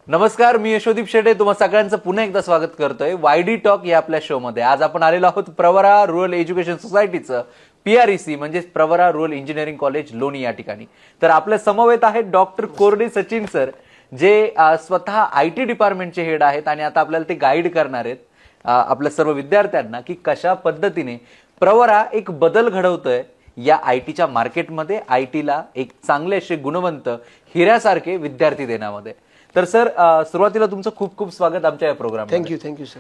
नमस्कार, मी यशोदीप शेटे तुम्हा सगळ्यांचं पुन्हा एकदा स्वागत करतोय वायडी टॉक या आपल्या शो मध्ये. आज आपण आलेलो आहोत प्रवरा रुरल एज्युकेशन सोसायटीचं PREC म्हणजे प्रवरा रुरल इंजिनिअरिंग कॉलेज लोणी या ठिकाणी. तर आपल्या समवेत आहेत डॉक्टर कोरडे सचिन सर, जे स्वतः IT डिपार्टमेंटचे हेड आहेत आणि आता आपल्याला ते गाईड करणार आहेत आपल्या सर्व विद्यार्थ्यांना की कशा पद्धतीने प्रवरा एक बदल घडवतोय या ITच्या मार्केटमध्ये, ITला एक चांगले असे गुणवंत हिऱ्यासारखे विद्यार्थी देण्यामध्ये. तर सर, सुरुवातीला तुमचं खूप खूप स्वागत आमच्या या program. Thank you sir.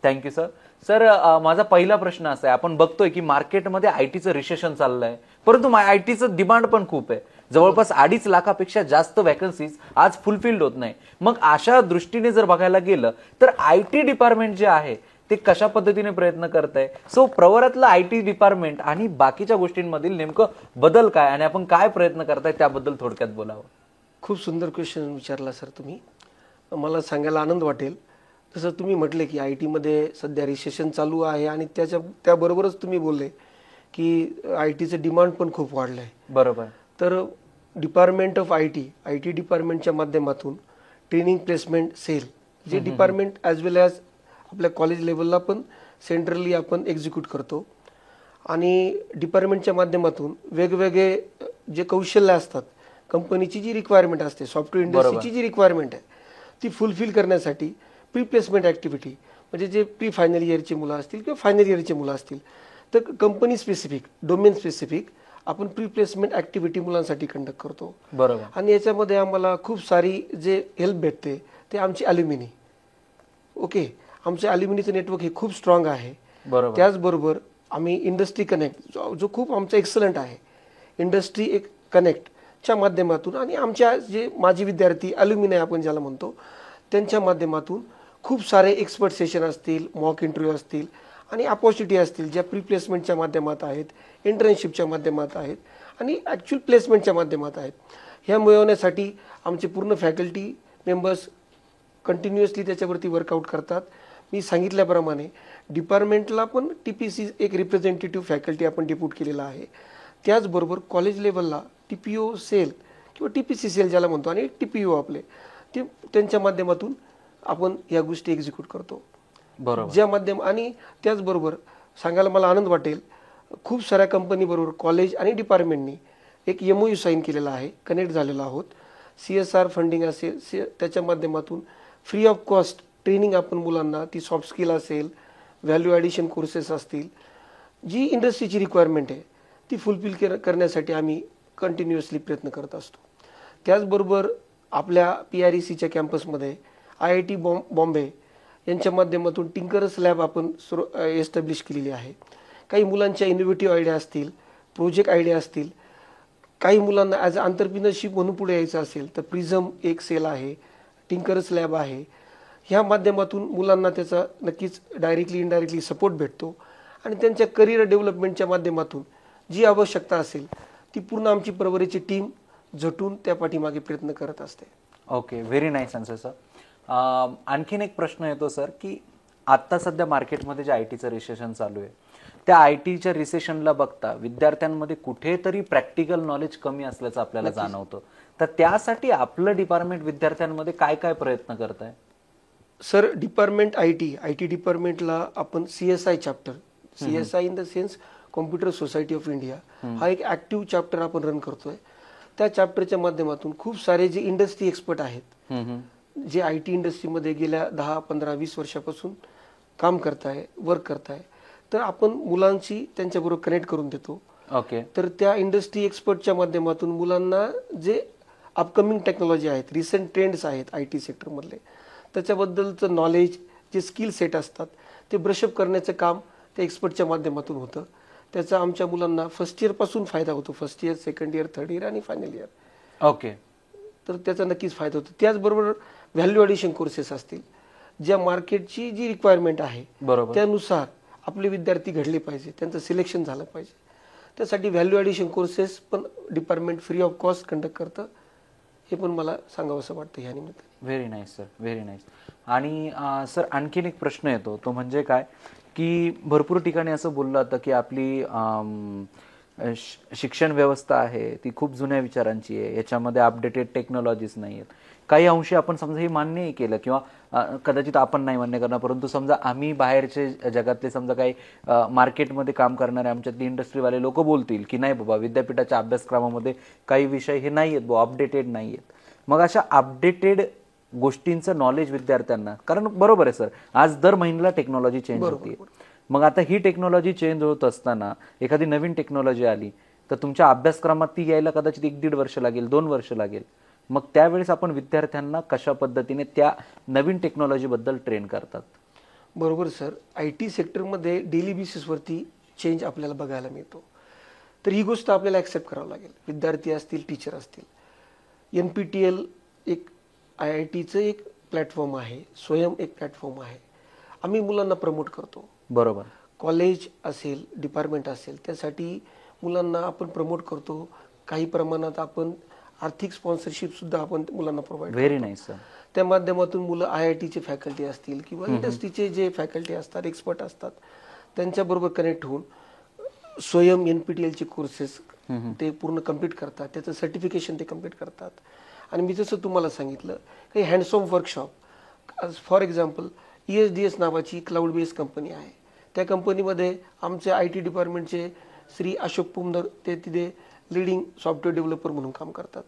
Thank you sir. Sir, माझा पहिला प्रश्न असा आहे, आपण बघतोय की मार्केटमध्ये ITचं रिसेशन चाललंय, परंतु ITचं डिमांड पण खूप आहे. जवळपास 2.5 लाखापेक्षा जास्त वॅकन्सीज आज फुलफिल्ड होत नाही. मग अशा दृष्टीने जर बघायला गेलं तर IT डिपार्टमेंट जे आहे ते कशा पद्धतीने प्रयत्न करत आहे? सो प्रवरातलं IT डिपार्टमेंट आणि बाकीच्या गोष्टींमधील नेमकं बदल काय आणि आपण काय प्रयत्न करताय त्याबद्दल थोडक्यात बोलावं. खूप सुंदर क्वेश्चन विचारला सर तुम्ही. मला सांगायला आनंद वाटेल, जसं तुम्ही म्हटले की IT सध्या रिसेशन चालू आहे आणि त्याबरोबरच तुम्ही बोलले की ITचं डिमांड पण खूप वाढलं आहे. बरोबर. तर डिपार्टमेंट ऑफ IT डिपार्टमेंटच्या माध्यमातून ट्रेनिंग प्लेसमेंट सेल जे डिपार्टमेंट ॲज वेल ॲज आपल्या कॉलेज लेवलला पण सेंट्रली आपण एक्झिक्यूट करतो आणि डिपार्टमेंटच्या माध्यमातून वेगवेगळे जे कौशल्य असतात, कंपनीची जी रिक्वायरमेंट असते, सॉफ्टवेअर इंडस्ट्रीची जी रिक्वायरमेंट आहे ती फुलफिल करण्यासाठी प्री प्लेसमेंट ॲक्टिव्हिटी म्हणजे जे प्री फायनल इयरची मुलं असतील किंवा फायनल इयरची मुलं असतील तर कंपनी स्पेसिफिक, डोमेन स्पेसिफिक आपण प्री प्लेसमेंट ॲक्टिव्हिटी मुलांसाठी कंडक्ट करतो. बरोबर. आणि याच्यामध्ये आम्हाला खूप सारी जे हेल्प भेटते ते आमची ॲल्युमिनी. ओके, आमचे ॲल्युमिनीचं नेटवर्क हे खूप स्ट्रॉंग आहे. बरोबर. त्याचबरोबर आम्ही इंडस्ट्री कनेक्ट जो खूप आमचा एक्सलंट आहे, इंडस्ट्री कनेक्टच्या माध्यमातून आणि आमच्या जे माजी विद्यार्थी ॲल्युमिनी आपण ज्याला म्हणतो त्यांच्या माध्यमातून खूप सारे एक्सपर्ट सेशन असतील, मॉक इंटरव्ह्यू असतील आणि अपॉर्च्युनिटी असतील ज्या प्री प्लेसमेंटच्या माध्यमात आहेत, इंटर्नशिपच्या माध्यमात आहेत आणि ॲक्च्युअल प्लेसमेंटच्या माध्यमात आहेत. ह्या मिळवण्यासाठी आमचे पूर्ण फॅकल्टी मेंबर्स कंटिन्युअसली त्याच्यावरती वर्कआउट करतात. मी सांगितल्याप्रमाणे डिपार्टमेंटला पण TPC एक रिप्रेझेंटेटिव्ह फॅकल्टी आपण डिप्यूट केलेला आहे. त्याचबरोबर कॉलेज लेवलला TPO सेल किंवा TPC सेल ज्याला म्हणतो आणि TPO आपले ते त्यांच्या माध्यमातून आपण या गोष्टी एक्झिक्यूट करतो. बरोबर. ज्या माध्यम आणि त्याचबरोबर सांगायला मला आनंद वाटेल, खूप साऱ्या कंपनीबरोबर कॉलेज आणि डिपार्टमेंटनी एक MOU साईन केलेला आहे, कनेक्ट झालेलो आहोत. CSR फंडिंग असेल त्याच्या माध्यमातून फ्री ऑफ कॉस्ट ट्रेनिंग आपण मुलांना, ती सॉफ्ट स्किल असेल, व्हॅल्यू ॲडिशन कोर्सेस असतील, जी इंडस्ट्रीची रिक्वायरमेंट आहे ती फुलफिल करण्यासाठी आम्ही कंटिन्युअसली प्रयत्न करत असतो. त्याचबरोबर आपल्या PRECच्या कॅम्पसमध्ये IIT बॉम्बे यांच्या माध्यमातून टिंकरस लॅब आपण एस्टॅब्लिश केलेली आहे. काही मुलांच्या इनोव्हेटिव्ह आयडिया असतील, प्रोजेक्ट आयडिया असतील, काही मुलांना ॲज अ एंटरप्रिनरशिप म्हणून पुढे यायचं असेल तर प्रिझम एक सेल आहे, टिंकरस लॅब आहे. ह्या माध्यमातून मुलांना त्याचा नक्कीच डायरेक्टली इनडायरेक्टली सपोर्ट भेटतो आणि त्यांच्या करिअर डेव्हलपमेंटच्या माध्यमातून जी आवश्यकता असेल ती पूर्ण आमची प्रवरेची टीम झटून त्या पाठीमागे प्रयत्न करत असते. Okay, very nice answer sir. आणखीन एक प्रश्न येतो सर की आता सध्या मार्केटमध्ये जे ITचं रिसेशन चालू आहे त्या ITच्या रिसेशनला बघता विद्यार्थ्यांमध्ये कुठेतरी प्रॅक्टिकल नॉलेज कमी असल्याचं आपल्याला जाणवतं. तर त्यासाठी आपलं डिपार्टमेंट विद्यार्थ्यांमध्ये काय काय प्रयत्न करत आहे? सर, डिपार्टमेंट IT डिपार्टमेंटला आपण CSI chapter, CSI in the sense computer society of India, हा एक ॲक्टिव्ह चॅप्टर आपण रन करतोय. त्या चॅप्टरच्या माध्यमातून खूप सारे जे इंडस्ट्री एक्सपर्ट आहेत, जे IT इंडस्ट्रीमध्ये गेल्या 10, 15, 20 वर्षापासून काम करताय, वर्क करताय, तर आपण मुलांशी त्यांच्याबरोबर कनेक्ट करून देतो. ओके. तर त्या इंडस्ट्री एक्सपर्टच्या माध्यमातून मुलांना जे अपकमिंग टेक्नॉलॉजी आहेत, रिसेंट ट्रेंड्स आहेत IT सेक्टरमधले, त्याच्याबद्दलचं नॉलेज, जे स्किल सेट असतात ते ब्रशअप करण्याचं काम त्या एक्सपर्टच्या माध्यमातून होतं. त्याचा आमच्या मुलांना फर्स्ट इयरपासून फायदा होतो. First year, second year, third year आणि फायनल इयर. ओके. तर त्याचा नक्कीच फायदा होतो. त्याचबरोबर व्हॅल्यू ॲडिशन कोर्सेस असतील, ज्या मार्केटची जी रिक्वायरमेंट आहे त्यानुसार आपले विद्यार्थी घडले पाहिजे, त्यांचं सिलेक्शन झालं पाहिजे. त्यासाठी व्हॅल्यू ॲडिशन कोर्सेस पण department free of cost conduct करतं, हे पण मला सांगावंसं वाटतं ह्या निमित्ताने. Very nice sir, very nice. आणि सर, आणखीन एक प्रश्न येतो, तो म्हणजे काय की भरपूर ठिकाणी असं बोललं जातं की आपली शिक्षण व्यवस्था आहे ती खूप जुन्या विचारांची आहे, याच्यामध्ये अपडेटेड टेक्नॉलॉजीज नाही आहेत. काही अंशी आपण समजा हे मान्यही केलं किंवा कदाचित आपण नाही मान्य करणार, परंतु समजा आम्ही बाहेरचे जगातले समजा काही मार्केटमध्ये काम करणारे आमच्यातले इंडस्ट्रीवाले लोक बोलतील की नाही बाबा, विद्यापीठाच्या अभ्यासक्रमामध्ये काही विषय हे नाही आहेत बाबा, अपडेटेड नाही आहेत. मग अशा अपडेटेड गोष्टींचं नॉलेज विद्यार्थ्यांना, कारण बरोबर आहे सर, आज दर महिन्याला टेक्नॉलॉजी चेंज होते. मग आता ही टेक्नॉलॉजी चेंज होत असताना एखादी नवीन टेक्नॉलॉजी आली तर तुमच्या अभ्यासक्रमात ती यायला कदाचित 1-1.5 वर्ष लागेल, 2 वर्ष लागेल. मग त्यावेळेस आपण विद्यार्थ्यांना कशा पद्धतीने त्या नवीन टेक्नॉलॉजीबद्दल ट्रेन करतात? बरोबर सर, IT सेक्टरमध्ये डेली बेसिसवरती चेंज आपल्याला बघायला मिळतो. तर ही गोष्ट आपल्याला ॲक्सेप्ट करावं लागेल. विद्यार्थी असतील, टीचर असतील. NPTEL एक IITचं एक प्लॅटफॉर्म आहे, स्वयं एक प्लॅटफॉर्म आहे. आम्ही मुलांना प्रमोट करतो. बरोबर. कॉलेज असेल, डिपार्टमेंट असेल, त्यासाठी मुलांना आपण प्रमोट करतो. काही प्रमाणात आपण आर्थिक स्पॉन्सरशिप सुद्धा आपण मुलांना प्रोव्हाइड करतो. Very nice sir. त्या माध्यमातून मुलं IITचे फॅकल्टी असतील किंवा इंडस्ट्रीचे जे फॅकल्टी असतात, एक्सपर्ट असतात, त्यांच्याबरोबर कनेक्ट होऊन स्वयं NPTELचे कोर्सेस ते पूर्ण कम्प्लीट करतात. त्याचं सर्टिफिकेशन ते कम्प्लीट करतात. आणि मी जसं तुम्हाला सांगितलं, काही hands on workshop, for example ESDS नावाची क्लाउड बेस्ड कंपनी आहे. त्या कंपनीमध्ये आमचे IT डिपार्टमेंटचे श्री अशोक पुमदर ते तिथे लीडिंग सॉफ्टवेअर डेव्हलपर म्हणून काम करतात.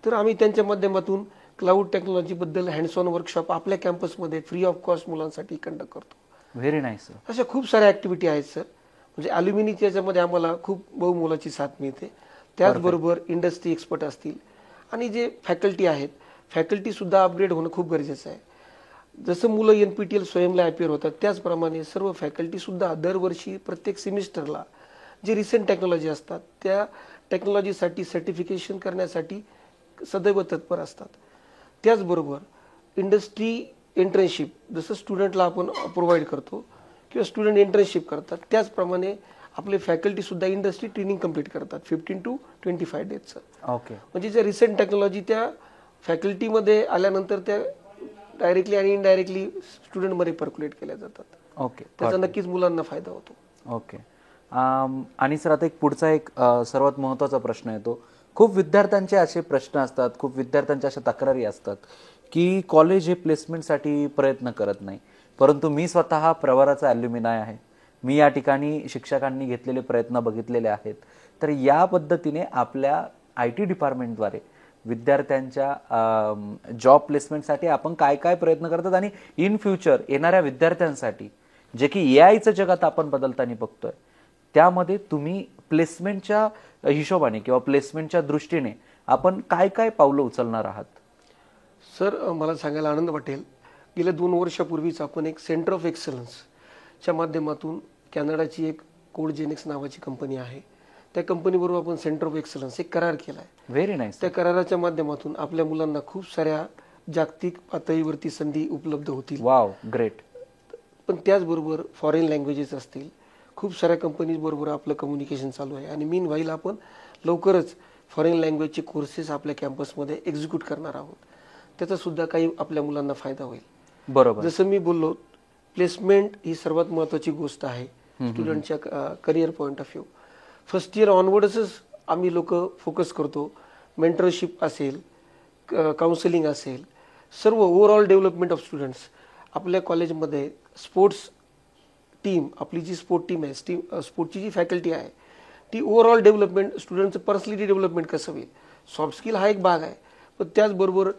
तर आम्ही त्यांच्या माध्यमातून क्लाउड टेक्नॉलॉजीबद्दल हँड्स ऑन वर्कशॉप आपल्या कॅम्पसमध्ये फ्री ऑफ कॉस्ट मुलांसाठी कंडक्ट करतो. Very nice sir. अशा खूप साऱ्या ॲक्टिव्हिटी आहेत सर. म्हणजे ॲल्युमिनीच्या याच्यामध्ये आम्हाला खूप बहुमोलाची साथ मिळते. त्याचबरोबर इंडस्ट्री एक्सपर्ट असतील आणि जे फॅकल्टी आहेत, फॅकल्टीसुद्धा अपग्रेड होणं खूप गरजेचं आहे. जसं मुलं NPTEL स्वयंला अपिअर होतात, त्याचप्रमाणे सर्व फॅकल्टीसुद्धा दरवर्षी प्रत्येक सेमिस्टरला जे रिसेंट टेक्नॉलॉजी असतात त्या टेक्नॉलॉजीसाठी सर्टिफिकेशन करण्यासाठी सदैव तत्पर असतात. त्याचबरोबर इंडस्ट्री इंटर्नशिप, जसं स्टुडंटला आपण प्रोव्हाइड करतो किंवा स्टुडंट इंटर्नशिप करतात, त्याचप्रमाणे आपले फॅकल्टीसुद्धा इंडस्ट्री ट्रेनिंग कंप्लीट करतात 15 to 25 डेजचं. ओके. म्हणजे ज्या रिसेंट टेक्नॉलॉजी त्या फॅकल्टीमध्ये आल्यानंतर त्या डायरेक्टली आणि इनडायरेक्टली स्टुडंटमध्ये पर्क्युलेट केल्या जातात. ओके. त्याचा नक्कीच मुलांना फायदा होतो. ओके. आणि सर आता एक पुढचा एक सर्वात महत्त्वाचा प्रश्न येतो. खूप विद्यार्थ्यांचे असे प्रश्न असतात, खूप विद्यार्थ्यांच्या अशा तक्रारी असतात की कॉलेज हे प्लेसमेंटसाठी प्रयत्न करत नाही. परंतु मी स्वतः प्रवराचा ॲल्युमिनाय आहे. मी या ठिकाणी शिक्षकांनी घेतलेले प्रयत्न बघितलेले आहेत. तर या पद्धतीने आपल्या IT डिपार्टमेंटद्वारे विद्यार्थ्यांच्या जॉब प्लेसमेंटसाठी आपण काय काय प्रयत्न करतात आणि इन फ्युचर येणाऱ्या विद्यार्थ्यांसाठी जे की AI चं जगात आपण बदलताना बघतोय, त्यामध्ये तुम्ही प्लेसमेंटच्या हिशोबाने किंवा प्लेसमेंटच्या दृष्टीने आपण काय काय पावलं उचलणार आहात? सर, मला सांगायला आनंद वाटेल, गेल्या 2 वर्षापूर्वीच आपण एक सेंटर ऑफ एक्सलन्सच्या माध्यमातून कॅनडाची एक कोडजेनिक्स नावाची कंपनी आहे, त्या कंपनीबरोबर आपण सेंटर ऑफ एक्सलन्स एक करार केला आहे. Very nice. त्या कराराच्या माध्यमातून आपल्या मुलांना खूप साऱ्या जागतिक पातळीवरती संधी उपलब्ध होतील. Wow, great. पण त्याचबरोबर फॉरेन लँग्वेजेस असतील, खूप साऱ्या कंपनीज बरोबर आपलं कम्युनिकेशन चालू आहे. आणि मीन व्हाईल आपण लवकरच फॉरेन लँग्वेजचे कोर्सेस आपल्या कॅम्पसमध्ये एक्झिक्यूट करणार आहोत. त्याचा सुद्धा काही आपल्या मुलांना फायदा होईल. बरोबर. जसं मी बोललो, प्लेसमेंट ही सर्वात महत्त्वाची गोष्ट आहे स्टुडंटच्या career point of view. First year ऑनवर्डच आम्ही लोक फोकस करतो. मेंटरशिप असेल, काउन्सिलिंग असेल, सर्व ओव्हरऑल डेव्हलपमेंट ऑफ स्टुडंट्स. आपल्या कॉलेजमध्ये स्पोर्ट्स टीम, आपली जी स्पोर्ट टीम आहे, स्पोर्टची जी फॅकल्टी आहे, ती ओव्हरऑल डेव्हलपमेंट, स्टुडंटचं पर्सनॅलिटी डेव्हलपमेंट कसं होईल, सॉफ्ट स्किल हा एक भाग आहे. पण त्याचबरोबर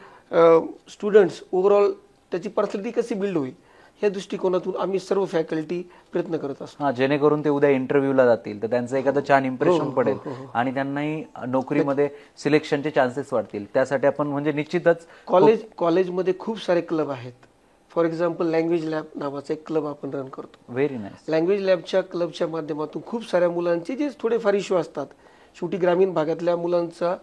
स्टुडंट्स ओव्हरऑल त्याची पर्सनॅलिटी कशी बिल्ड होईल या दृष्टिकोनातून आम्ही सर्व फॅकल्टी प्रयत्न करत असतो. हा, जेणेकरून ते उद्या इंटरव्ह्यूला जातील तर त्यांचं एखादं छान इम्प्रेशन पडेल आणि त्यांनाही नोकरीमध्ये सिलेक्शनचे चान्सेस वाढतील. त्यासाठी आपण म्हणजे निश्चितच कॉलेजमध्ये खूप सारे क्लब आहेत. फॉर एक्झाम्पल लँग्वेज लॅब नावाचा एक क्लब आपण रन करतो. Very nice. लँग्वेज लॅबच्या क्लबच्या माध्यमातून खूप साऱ्या मुलांचे जे थोडेफार इश्यू असतात, शेवटी ग्रामीण भागातल्या मुलांचा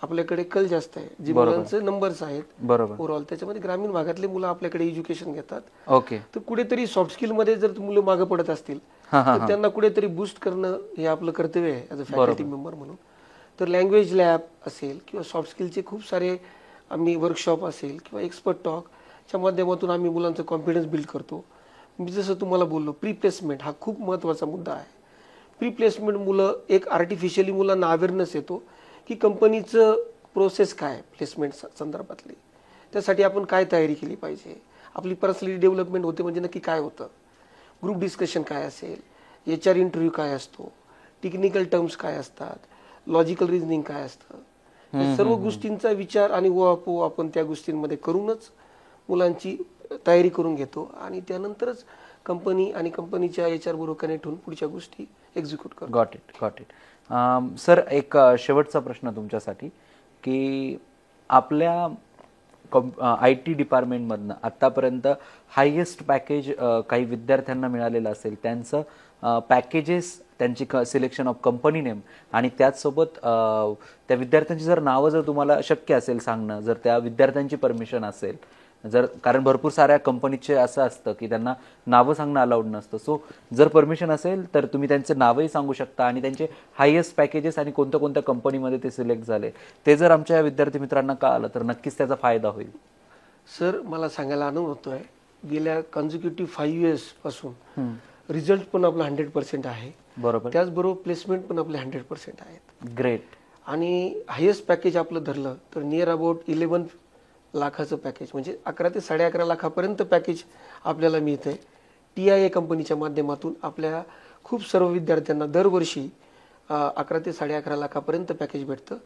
आपल्याकडे कल जास्त आहे, जे मुलांचे नंबर्स आहेत बरोबर ओव्हरऑल, त्याच्यामध्ये ग्रामीण भागातले मुलं आपल्याकडे एज्युकेशन घेतात. ओके. तर कुठेतरी सॉफ्ट स्किल मध्ये जर मुलं मागे पडत असतील तर त्यांना कुठेतरी बूस्ट करणं हे आपलं कर्तव्य आहे ॲज अ फॅकल्टी मेंबर म्हणून. तर लँग्वेज लॅब असेल किंवा सॉफ्ट स्किलचे खूप सारे आम्ही वर्कशॉप असेल किंवा एक्सपर्ट टॉकच्या माध्यमातून आम्ही मुलांचा कॉन्फिडन्स बिल्ड करतो. मी जसं तुम्हाला बोललो, प्री प्लेसमेंट हा खूप महत्त्वाचा मुद्दा आहे. प्री प्लेसमेंट मुलं एक आर्टिफिशियली मुलांना अवेअरनेस येतो की कंपनीचं प्रोसेस काय प्लेसमेंट संदर्भातली, त्यासाठी आपण काय तयारी केली पाहिजे, आपली पर्सनॅलिटी डेव्हलपमेंट होते म्हणजे नक्की काय होतं, ग्रुप डिस्कशन काय असेल, HR इंटरव्ह्यू काय असतो, टेक्निकल टर्म्स काय असतात, लॉजिकल रिझनिंग काय असतं, या सर्व गोष्टींचा विचार आणि ओहापोह आपण त्या गोष्टींमध्ये करूनच मुलांची तयारी करून घेतो आणि त्यानंतरच कंपनी आणि कंपनीच्या HR बरोबर कनेक्ट होऊन पुढच्या गोष्टी एक्झिक्यूट करतो. Got it. सर, एक शेवटचा प्रश्न तुमच्यासाठी, की आपल्या IT डिपार्टमेंटमधनं आतापर्यंत हायेस्ट पॅकेज काही विद्यार्थ्यांना मिळालेलं असेल, त्यांचं पॅकेजेस, त्यांची सिलेक्शन ऑफ कंपनी नेम आणि त्याचसोबत त्या विद्यार्थ्यांची जर नावं जर तुम्हाला शक्य असेल सांगणं, जर त्या विद्यार्थ्यांची परमिशन असेल, जर, कारण भरपूर साऱ्या कंपनीचे असं असतं की त्यांना नावं सांगणं अलाउड नसतं, सो जर परमिशन असेल तर तुम्ही त्यांचे नावही सांगू शकता आणि त्यांचे हायेस्ट पॅकेजेस आणि कोणत्या कोणत्या कंपनीमध्ये ते सिलेक्ट झाले ते जर आमच्या विद्यार्थी मित्रांना कळालं तर नक्कीच त्याचा फायदा होईल. सर, मला सांगायला आनंद होतोय, गेल्या कॉन्झिक्युटिव्ह 5 इयर्स पासून रिझल्ट पण आपला 100% आहे, बरोबर, त्याचबरोबर प्लेसमेंट पण आपले 100% आहेत. ग्रेट. आणि हायेस्ट पॅकेज आपलं धरलं तर नियर अबाउट 11 लाखाचं पॅकेज, म्हणजे 11 ते 11.5 लाखापर्यंत पॅकेज आपल्याला मिळतंय. TIA कंपनीच्या माध्यमातून आपल्या खूप सर्व विद्यार्थ्यांना दरवर्षी 11 ते 11.5 लाखापर्यंत पॅकेज भेटतं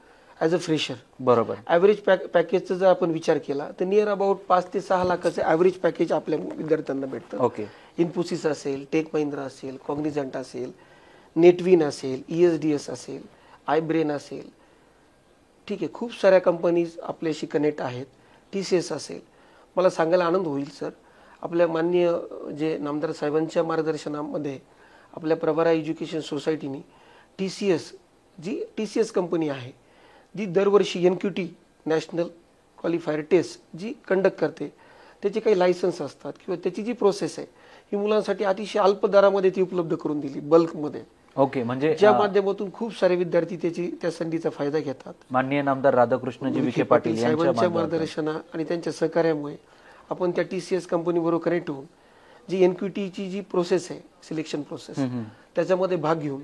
ॲज अ फ्रेशर. बरोबर. ॲव्हरेज पॅकेजचा जर आपण विचार केला तर नियर अबाउट 5 ते 6 लाखाचं ॲव्हरेज पॅकेज आपल्या विद्यार्थ्यांना भेटतं. ओके. इन्फोसिस असेल, टेक महिंद्रा असेल, कॉग्निझंट असेल, नेटविन असेल, ESDS असेल, आयब्रेन असेल, ठीक आहे, खूप साऱ्या कंपनीज आपल्याशी कनेक्ट आहेत. TCS असेल. मला सांगायला आनंद होईल सर, आपल्या माननीय जे नामदार साहेबांच्या मार्गदर्शनामध्ये आपल्या प्रभारा एज्युकेशन सोसायटीने TCS कंपनी आहे, जी दरवर्षी NQT नॅशनल क्वालिफायर टेस्ट जी कंडक्ट करते, त्याचे काही लायसन्स असतात किंवा त्याची जी प्रोसेस आहे ही मुलांसाठी अतिशय अल्प दरामध्ये ती उपलब्ध करून दिली, बल्कमध्ये. ओके, म्हणजे ज्या माध्यमातून खूप सारे विद्यार्थी त्या संधीचा फायदा घेतात. माननीय नामदार राधाकृष्णजी विखे पाटील साहेबांच्या मार्गदर्शना आणि त्यांच्या सहकार्यामुळे आपण त्या TCS कंपनी बरोबर कनेक्ट होऊन जी NQTची जी प्रोसेस आहे, सिलेक्शन प्रोसेस, त्याच्यामध्ये भाग घेऊन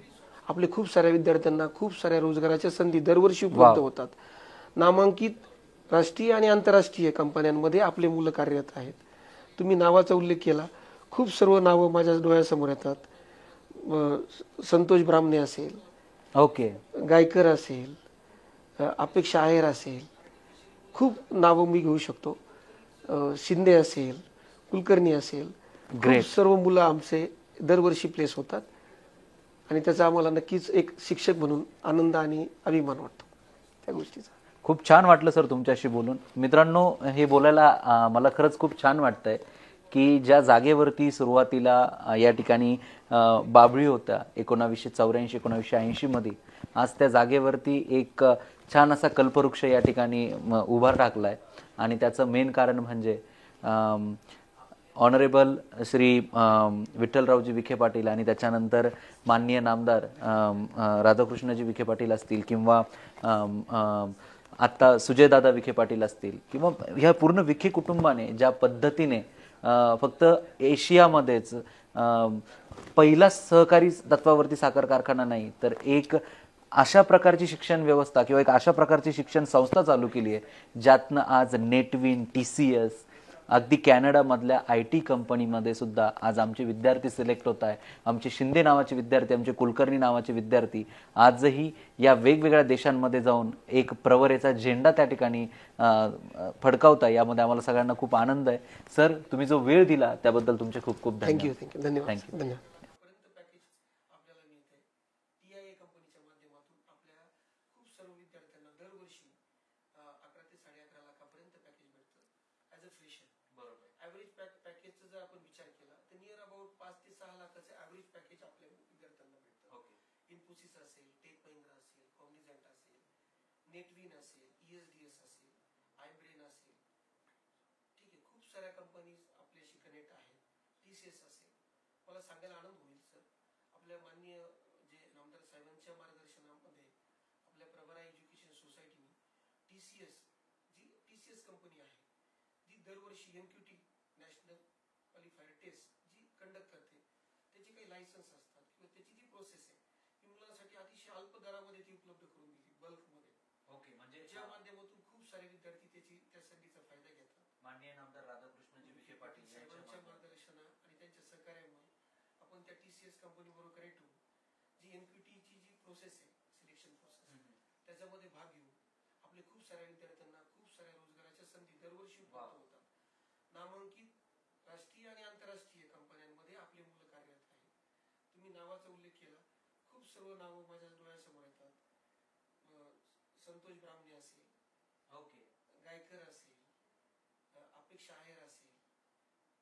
आपले खूप साऱ्या विद्यार्थ्यांना खूप साऱ्या रोजगाराच्या संधी दरवर्षी उपलब्ध होतात. नामांकित राष्ट्रीय आणि आंतरराष्ट्रीय कंपन्यांमध्ये आपले मुलं कार्यरत आहेत. तुम्ही नावाचा उल्लेख केला, खूप सर्व नावं माझ्या डोळ्यासमोर येतात. संतोष ब्राह्मणे असेल, ओके, गायकर असेल, अपेक्षा आहेर असेल, खूप नावं मी घेऊ शकतो, शिंदे असेल, कुलकर्णी असेल, खूप सर्व मुलं आमचे दरवर्षी प्लेस होतात आणि त्याचा आम्हाला नक्कीच एक शिक्षक म्हणून आनंद आणि अभिमान वाटतो त्या गोष्टीचा. खूप छान वाटलं सर तुमच्याशी बोलून. मित्रांनो, हे बोलायला मला खरंच खूप छान वाटतंय की ज्या जागेवरती सुरुवातीला या ठिकाणी बाबळी होत्या 1984 1980 मध्ये, आज त्या जागेवरती एक छान असा कल्पवृक्ष या ठिकाणी उभा टाकलाय आणि त्याचं मेन कारण म्हणजे ऑनरेबल श्री विठ्ठलरावजी विखे पाटील आणि त्याच्यानंतर माननीय नामदार राधाकृष्णजी विखे पाटील असतील किंवा आता सुजयदादा विखे पाटील असतील किंवा ह्या पूर्ण विखे कुटुंबाने ज्या पद्धतीने फक्त एशियामध्येच पहिला सहकारी तत्वावरती साखर कारखाना नाही तर एक अशा प्रकारची शिक्षण व्यवस्था किंवा एक अशा प्रकारची शिक्षण संस्था चालू केली आहे ज्यातनं आज नेटविन, TCS, अगदी कॅनडामधल्या IT कंपनीमध्ये सुद्धा आज आमचे विद्यार्थी सिलेक्ट होत आहे. आमचे शिंदे नावाचे विद्यार्थी, आमचे कुलकर्णी नावाचे विद्यार्थी आजही या वेगवेगळ्या देशांमध्ये जाऊन एक प्रवरेचा झेंडा त्या ठिकाणी फडकावताय. यामध्ये आम्हाला सगळ्यांना खूप आनंद आहे. सर, तुम्ही जो वेळ दिला त्याबद्दल तुमचे खूप खूप थँक्यू. धन्यवाद. धन्यवाद. इन्फोसिस असेल, टेक महिंद्रा असेल, कॉग्निझंट असेल, नेटविन असेल, ESDS असेल, आयब्रेन असेल, ठीक आहे, खूप साऱ्या कंपनीज आपल्याशी कनेक्ट आहेत. TCS असेल. मला सांगायला आनंद होईल सर, आपल्या माननीय जे नामदार साहेबांच्या मार्गदर्शनामध्ये आपल्या प्रभारा एज्युकेशन सोसायटीने TCS कंपनी आहे, जी दरवर्षी NQT नॅशनल क्वालिफायर टेस्ट जी कंडक्ट करते, त्याचे काही लायसन्स असतात किंवा त्याची जी प्रोसेस आहे मुलांसाठी अतिशय अल्प दरामध्ये ती उपलब्ध करून दिली, बल्कमध्ये. ओके, म्हणजे ज्या माध्यमातून खूप सारे विद्यार्थी त्या संधीचा फायदा घेतात. माननीय नामदार राधाकृष्णजी विखे पाटील साहेबांच्या मार्गदर्शना आणि त्यांच्या सहकार्यामुळे आपण त्या TCS कंपनी बरोबर कनेक्ट होऊ, जी NQT ची जी प्रोसेस आहे, सिलेक्शन प्रोसेस, त्याच्यामध्ये भाग घेऊ. आपले खूप साऱ्या विद्यार्थ्यांना खूप साऱ्या रोजगाराच्या संधी दरवर्षी उपलब्ध होतात. नामांकित राष्ट्रीय आणि आंतरराष्ट्रीय कंपन्यांमध्ये आपली मुलं कार्यरत आहेत. तुम्ही नावाचा उल्लेख केला, खूप सर्व नावं माझ्या डोळ्यासमोर येतात. संतोष ब्राह्मणे असेल, ओके, गायकर असेल, अपेक्षा आहेर असेल,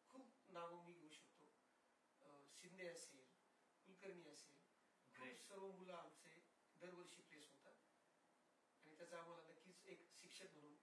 खूप नावं मी घेऊ शकतो. शिंदे असेल, कुलकर्णी असेल, खूप सर्व मुलं आमचे दरवर्षी प्लेस होतात आणि त्याचा आम्हाला नक्कीच एक शिक्षक म्हणून